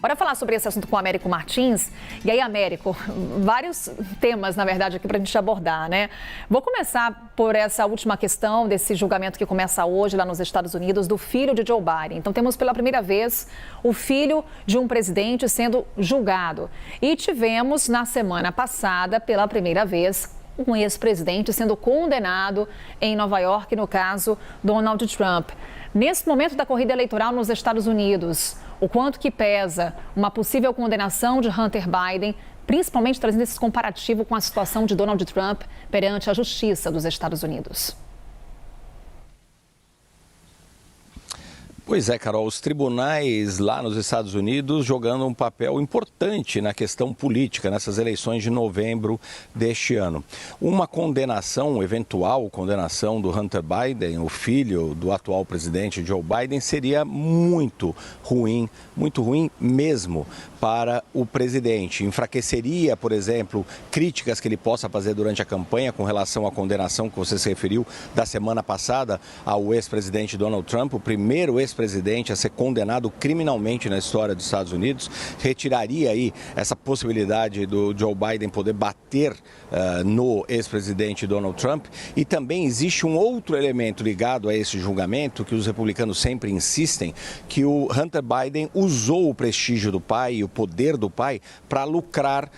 Bora falar sobre esse assunto com o Américo Martins. E aí, Américo, vários temas, na verdade, aqui para a gente abordar, né? Vou começar por essa última questão desse julgamento que começa hoje lá nos Estados Unidos do filho de Joe Biden. Então, temos pela primeira vez o filho de um presidente sendo julgado. E tivemos, na semana passada, pela primeira vez, um ex-presidente sendo condenado em Nova York, no caso, Donald Trump. Nesse momento da corrida eleitoral nos Estados Unidos, o quanto que pesa uma possível condenação de Hunter Biden, principalmente trazendo esse comparativo com a situação de Donald Trump perante a Justiça dos Estados Unidos? Pois é, Carol, os tribunais lá nos Estados Unidos jogando um papel importante na questão política, nessas eleições de novembro deste ano. Uma condenação, eventual condenação do Hunter Biden, o filho do atual presidente Joe Biden, seria muito ruim mesmo para o presidente. Enfraqueceria, por exemplo, críticas que ele possa fazer durante a campanha com relação à condenação que você se referiu da semana passada ao ex-presidente Donald Trump, o primeiro ex-presidente a ser condenado criminalmente na história dos Estados Unidos. Retiraria aí essa possibilidade do Joe Biden poder bater no ex-presidente Donald Trump. E também existe um outro elemento ligado a esse julgamento que os republicanos sempre insistem, que o Hunter Biden usou o prestígio do pai e o poder do pai para lucrar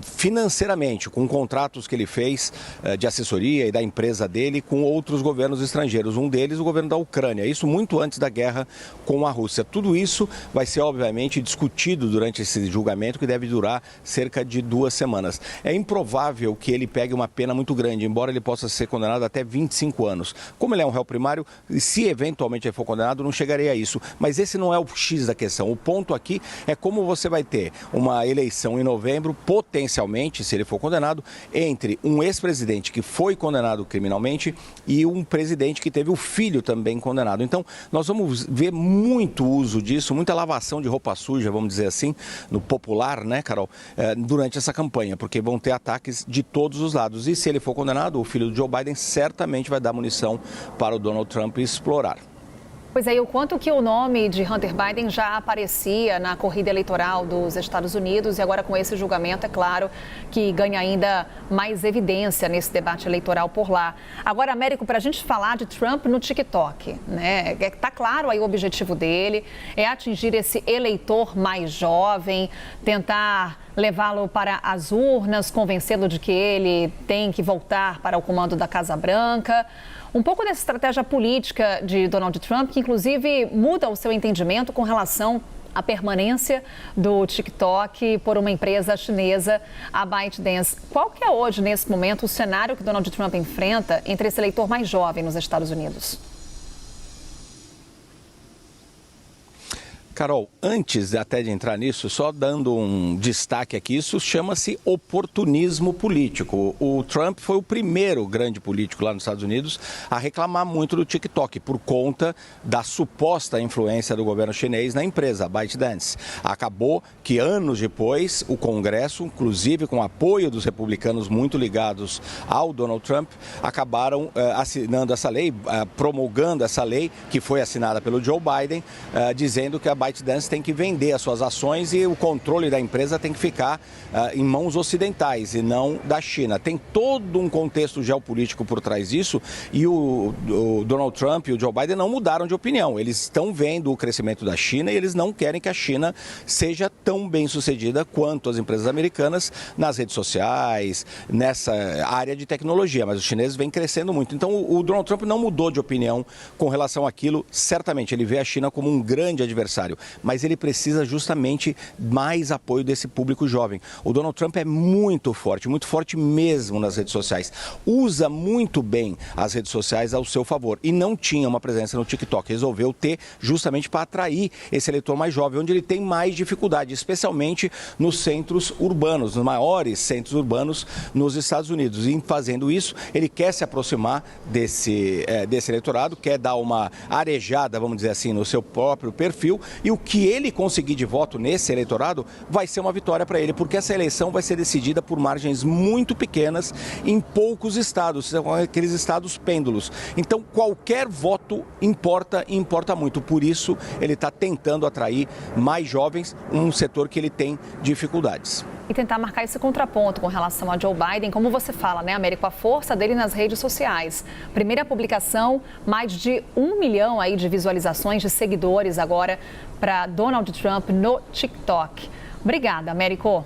financeiramente com contratos que ele fez de assessoria e da empresa dele com outros governos estrangeiros. Um deles, o governo da Ucrânia. Isso muito antes da guerra com a Rússia. Tudo isso vai ser, obviamente, discutido durante esse julgamento que deve durar cerca de 2 semanas. É improvável que ele pegue uma pena muito grande, embora ele possa ser condenado até 25 anos. Como ele é um réu primário, se eventualmente ele for condenado, não chegaria a isso. Mas esse não é o X da questão. O ponto aqui é como você vai ter uma eleição em novembro, potencialmente, se ele for condenado, entre um ex-presidente que foi condenado criminalmente e um presidente que teve o filho também condenado. Então, nós vamos ver muito uso disso, muita lavação de roupa suja, vamos dizer assim, no popular, né, Carol, durante essa campanha, porque vão ter ataques de todos os lados. E se ele for condenado, o filho do Joe Biden certamente vai dar munição para o Donald Trump explorar. Pois é, e o quanto que o nome de Hunter Biden já aparecia na corrida eleitoral dos Estados Unidos e agora com esse julgamento, é claro, que ganha ainda mais evidência nesse debate eleitoral por lá. Agora, Américo, para a gente falar de Trump no TikTok, né? Está claro aí o objetivo dele, é atingir esse eleitor mais jovem, tentar levá-lo para as urnas, convencê-lo de que ele tem que voltar para o comando da Casa Branca. Um pouco dessa estratégia política de Donald Trump, que inclusive muda o seu entendimento com relação à permanência do TikTok por uma empresa chinesa, a ByteDance. Qual que é hoje, nesse momento, o cenário que Donald Trump enfrenta entre esse eleitor mais jovem nos Estados Unidos? Carol, antes até de entrar nisso, só dando um destaque aqui, isso chama-se oportunismo político. O Trump foi o primeiro grande político lá nos Estados Unidos a reclamar muito do TikTok por conta da suposta influência do governo chinês na empresa, a ByteDance. Acabou que anos depois, o Congresso, inclusive com apoio dos republicanos muito ligados ao Donald Trump, acabaram assinando essa lei, promulgando essa lei que foi assinada pelo Joe Biden, dizendo que a ByteDance tem que vender as suas ações e o controle da empresa tem que ficar em mãos ocidentais e não da China. Tem todo um contexto geopolítico por trás disso e o Donald Trump e o Joe Biden não mudaram de opinião. Eles estão vendo o crescimento da China e eles não querem que a China seja tão bem sucedida quanto as empresas americanas nas redes sociais, nessa área de tecnologia. Mas os chineses vêm crescendo muito. Então o Donald Trump não mudou de opinião com relação àquilo. Certamente ele vê a China como um grande adversário. Mas ele precisa justamente mais apoio desse público jovem. O Donald Trump é muito forte mesmo nas redes sociais. Usa muito bem as redes sociais ao seu favor e não tinha uma presença no TikTok. Resolveu ter justamente para atrair esse eleitor mais jovem, onde ele tem mais dificuldade, especialmente nos centros urbanos, nos maiores centros urbanos nos Estados Unidos. E fazendo isso, ele quer se aproximar desse eleitorado, quer dar uma arejada, vamos dizer assim, no seu próprio perfil E o que ele conseguir de voto nesse eleitorado vai ser uma vitória para ele, porque essa eleição vai ser decidida por margens muito pequenas em poucos estados, são aqueles estados pêndulos. Então, qualquer voto importa e importa muito. Por isso, ele está tentando atrair mais jovens, um setor que ele tem dificuldades. E tentar marcar esse contraponto com relação a Joe Biden, como você fala, né, Américo, a força dele nas redes sociais. Primeira publicação, mais de 1 milhão aí de visualizações de seguidores agora para Donald Trump no TikTok. Obrigada, Américo.